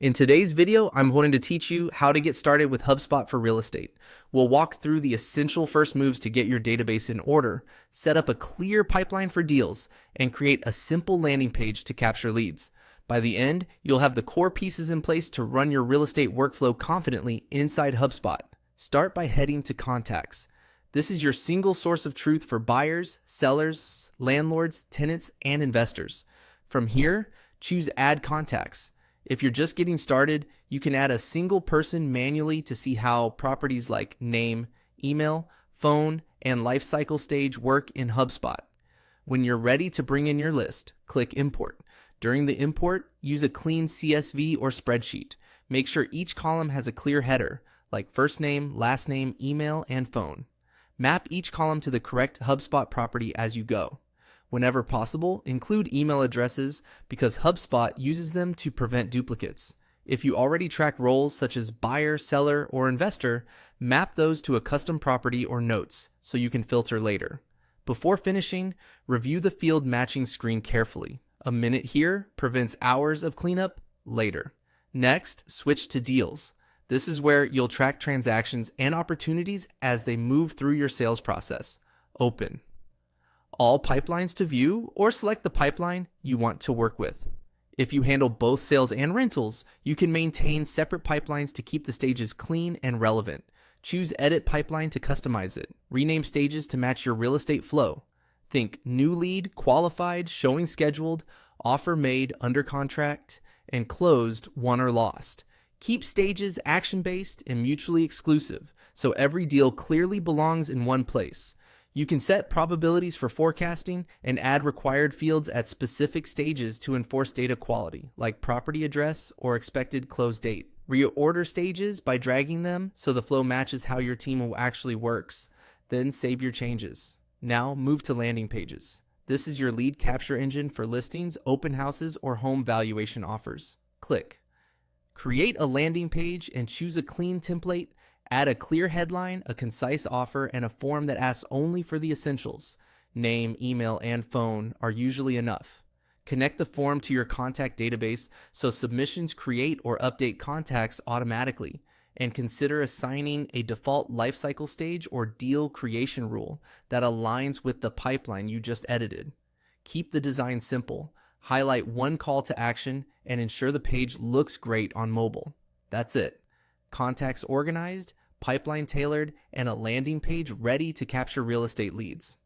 In today's video, I'm going to teach you how to get started with HubSpot for real estate. We'll walk through the essential first moves to get your database in order, set up a clear pipeline for deals, and create a simple landing page to capture leads. By the end, you'll have the core pieces in place to run your real estate workflow confidently inside HubSpot. Start by heading to Contacts. This is your single source of truth for buyers, sellers, landlords, tenants, and investors. From here, choose Add Contacts. If you're just getting started, you can add a single person manually to see how properties like name, email, phone, and life cycle stage work in HubSpot. When you're ready to bring in your list, click Import. During the import, use a clean CSV or spreadsheet. Make sure each column has a clear header, like first name, last name, email, and phone. Map each column to the correct HubSpot property as you go. Whenever possible, include email addresses because HubSpot uses them to prevent duplicates. If you already track roles such as buyer, seller, or investor, map those to a custom property or notes so you can filter later. Before finishing, review the field matching screen carefully. A minute here prevents hours of cleanup later. Next, switch to deals. This is where you'll track transactions and opportunities as they move through your sales process. Open all pipelines to view, or select the pipeline you want to work with. If you handle both sales and rentals, you can maintain separate pipelines to keep the stages clean and relevant. Choose Edit Pipeline to customize it. Rename stages to match your real estate flow. Think new lead, qualified, showing scheduled, offer made, under contract, and closed, won or lost. Keep stages action-based and mutually exclusive, so every deal clearly belongs in one place. You can set probabilities for forecasting and add required fields at specific stages to enforce data quality, like property address or expected close date. Reorder stages by dragging them so the flow matches how your team actually works. Then save your changes. Now move to landing pages. This is your lead capture engine for listings, open houses, or home valuation offers. Click. Create a landing page and choose a clean template. Add a clear headline, a concise offer, and a form that asks only for the essentials. Name, email, and phone are usually enough. Connect the form to your contact database so submissions create or update contacts automatically. And consider assigning a default lifecycle stage or deal creation rule that aligns with the pipeline you just edited. Keep the design simple. Highlight one call to action and ensure the page looks great on mobile. That's it. Contacts organized, pipeline tailored, and a landing page ready to capture real estate leads.